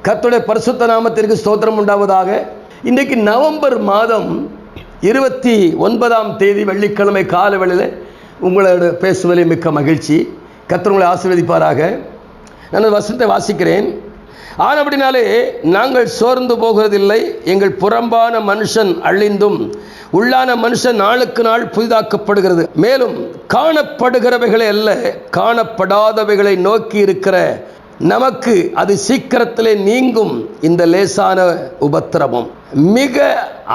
கர்த்தருடைய பரிசுத்த நாமத்திற்கு ஸ்தோத்திரம் உண்டாவதாக. இன்றைக்கு நவம்பர் மாதம் 29 வெள்ளிக்கிழமை காலவேளையில் உங்களோட பேசுவதில் மிக்க மகிழ்ச்சி. கர்த்தர் உங்களை ஆசீர்வதிப்பாராக. நான் வசனத்தை வாசிக்கிறேன். ஆனபடினாலே நாங்கள் சோர்ந்து போகிறதில்லை. எங்கள் புறம்பான மனுஷன் அழிந்தும் உள்ளான மனுஷன் நாளுக்கு நாள் புதிதாக்கப்படுகிறது. மேலும் காணப்படுகிறவைகளை அல்ல, காணப்படாதவைகளை நோக்கி இருக்கிற நமக்கு அது சீக்கிரத்திலே நீங்கும். இந்த லேசான உபத்திரவம் மிக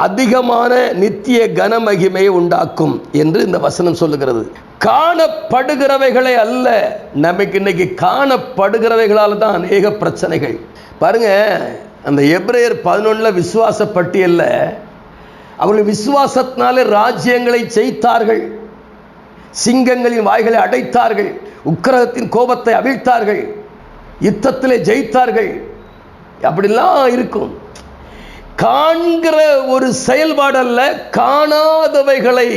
அதிகமான நித்திய கனமகிமையை உண்டாக்கும் என்று இந்த வசனம் சொல்லுகிறது. காணப்படுகிறவைகளை அல்ல, நமக்கு இன்னைக்கு காணப்படுகிறவைகளால் தான் அநேக பிரச்சனைகள். பாருங்க, அந்த எபிரேயர் 11 விசுவாச பட்டியல்ல அவர்கள் விசுவாசத்தினாலே ராஜ்யங்களை ஜெயித்தார்கள், சிங்கங்களின் வாய்களை அடைத்தார்கள், உக்கிரகத்தின் கோபத்தை அவிழ்த்தார்கள், யுத்தத்திலே ஜெயித்தார்கள். அப்படிலாம் இருக்கும். காண்கிற ஒரு செயல்பாடு அல்ல, காணாதவைகளை,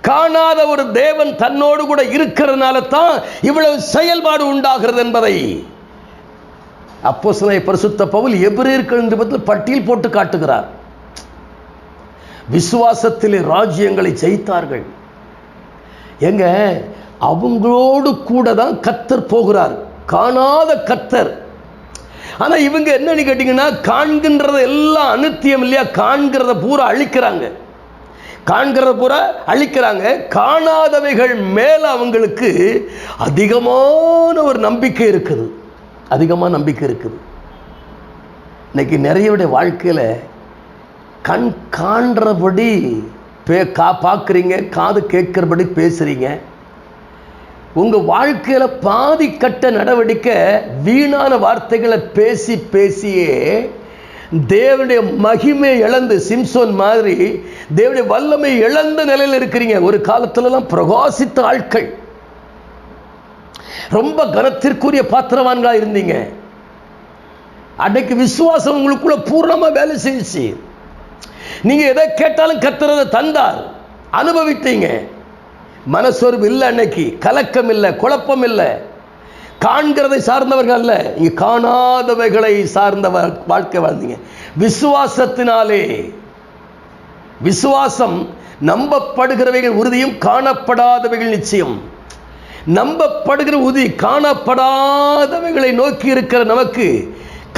காணாத ஒரு தேவன் தன்னோடு கூட இருக்கிறதுனால தான் இவ்வளவு செயல்பாடு உண்டாகிறது என்பதை அப்போஸ்தலனாகிய பரிசுத்த பவுல் எபிரேயர்கள் நிருபத்தில் பட்டியல் போட்டு காட்டுகிறார். விசுவாசத்திலே ராஜ்யங்களை ஜெயித்தார்கள். எங்க அவங்களோடு கூட தான் கர்த்தர் போகிறார், காணாத கர்த்தர். ஆனா இவங்க என்னன்னு கேட்டீங்கன்னா, காண்கின்றத எல்லாம் அநித்தியம் இல்லையா, காண்கிறத பூரா அழிக்கிறாங்க, காண்கிறத பூரா அழிக்கிறாங்க. காணாதவைகள் மேல அவங்களுக்கு அதிகமான ஒரு நம்பிக்கை இருக்குது, அதிகமான நம்பிக்கை இருக்குது. இன்னைக்கு நிறைய வாழ்க்கையில கண் காண்றபடி பார்க்குறீங்க, காது கேட்கிறபடி பேசுறீங்க. உங்க வாழ்க்கையில பாதி கட்ட நடவடிக்கை வீணான வார்த்தைகளை பேசி பேசியே தேவனுடைய மகிமை இழந்து, சிம்சோன் மாதிரி தேவனுடைய வல்லமை இழந்த நிலையில் இருக்கிறீங்க. ஒரு காலத்துலலாம் பிரகாசித்த ஆட்கள், ரொம்ப கனத்திற்குரிய பாத்திரவான்களா இருந்தீங்க. அன்னைக்கு விசுவாசம் உங்களுக்குள்ள பூர்ணமா வேலை செய்யுச்சு. நீங்க எதை கேட்டாலும் கர்த்தர் தந்தார், அனுபவித்தீங்க. மனசோர்வு இல்லை, அன்னைக்கு கலக்கம் இல்லை, குழப்பம் இல்லை. காண்கிறதை சார்ந்தவர்கள் அல்ல, இங்க காணாதவைகளை சார்ந்த வாழ்க்கை வாழ்ந்தீங்க. விசுவாசத்தினாலே, விசுவாசம் நம்பப்படுகிறவைகள் உறுதியும் காணப்படாதவைகள் நிச்சயம். நம்பப்படுகிற உறுதி, காணப்படாதவைகளை நோக்கி இருக்கிற நமக்கு,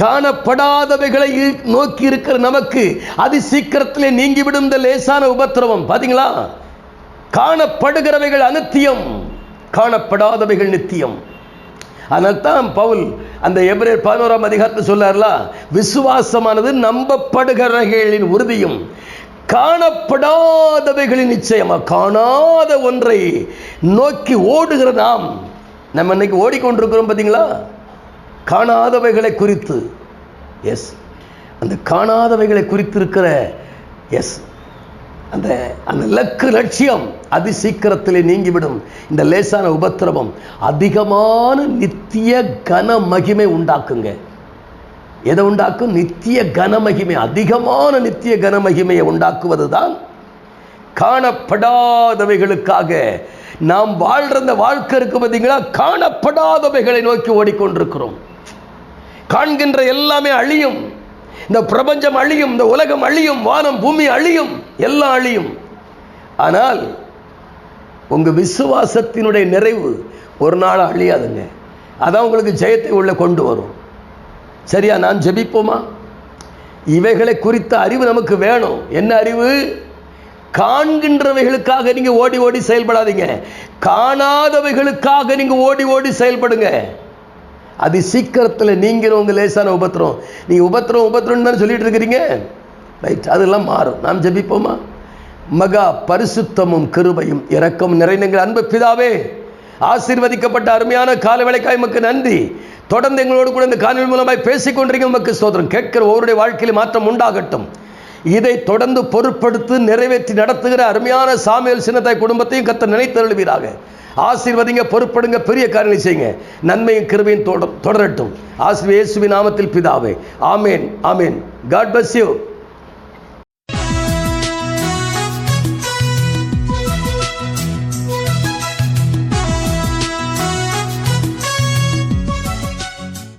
காணப்படாதவைகளை நோக்கி இருக்கிற நமக்கு அது சீக்கிரத்திலே நீங்கிவிடும் இந்த லேசான உபத்திரவம். பாத்தீங்களா, காணப்படுகிறவைகள் அநித்தியம், காணப்படாதவைகள் நித்தியம். அதனால்தான் பவுல் அந்த எபிரேயர் 11 சொல்லார்ல, விசுவாசமானது நம்பப்படுகிறவைகளின் உறுதியும் காணப்படாதவைகளின் நிச்சயமா. காணாத ஒன்றை நோக்கி ஓடுகிற நாம், நம்ம இன்னைக்கு ஓடிக்கொண்டிருக்கிறோம் பார்த்தீங்களா, காணாதவைகளை குறித்து. எஸ், அந்த காணாதவைகளை குறித்து இருக்கிற எஸ் அந்த அந்த இலக்கு லட்சியம் அதி சீக்கிரத்திலே நீங்கிவிடும். இந்த லேசான உபத்திரவம் அதிகமான நித்திய கன மகிமை உண்டாக்குங்க. எதை உண்டாக்கும்? நித்திய கனமகிமை. அதிகமான நித்திய கனமகிமையை உண்டாக்குவதுதான் காணப்படாதவைகளுக்காக நாம் வாழ்ற இந்த வாழ்க்கை இருக்கு பார்த்தீங்களா, காணப்படாதவைகளை நோக்கி ஓடிக்கொண்டிருக்கிறோம். காண்கின்ற எல்லாமே அழியும், இந்த பிரபஞ்சம் அழியும், இந்த உலகம் அழியும், வானம் பூமி அழியும், எல்லாம் அழியும். ஆனால் உங்க விசுவாசத்தினுடைய நிறைவு ஒரு நாள் அழியாதுங்க. அதான் உங்களுக்கு ஜெயத்தை உள்ள கொண்டு வரும். சரியா? நான் ஜெபிப்போமா? இவைகளை குறித்த அறிவு நமக்கு வேணும். என்ன அறிவு? காண்கின்றவைகளுக்காக நீங்க ஓடி ஓடி செயல்படாதீங்க, காணாதவைகளுக்காக நீங்க ஓடி ஓடி செயல்படுங்க. அது சீக்கிரத்தில் நீங்களும் உங்க லேசான உபத்திரம். நீங்க உபத்திரம் தானே சொல்லிட்டு இருக்கிறீங்க, ரைட்? அதெல்லாம் மாறும். நாம் ஜெபிப்போமா? மகா பரிசுத்தமும் கிருபையும் இரக்கம் நிறைந்த அன்பு பிதாவே, ஆசீர்வதிக்கப்பட்ட அருமையான காலவேளைக்காய் உமக்கு நன்றி. தொடர்ந்து எங்களோடு கூட இந்த காணொளி மூலமாய் பேசிக்கொண்டிருக்க உமக்கு ஸ்தோத்திரம். கேட்கிற ஒவ்வொருடைய வாழ்க்கையில் மாற்றம் உண்டாகட்டும். இதை தொடர்ந்து பொறுப்படுத்தி நிறைவேற்றி நடத்துகிற அருமையான சாமுவேல் சின்னத்தாய் குடும்பத்தையும் கர்த்தர் நினைத்தருளுவீராக. ஆசீர்வதிங்க, பொறுப்படுங்க, பெரிய காரியங்களை செய்யுங்க. நன்மையும் கிருபையும் தொடரட்டும். ஆசீர்வதிங்க இயேசுவின் நாமத்தில் பிதாவே. ஆமேன், ஆமேன். God bless you.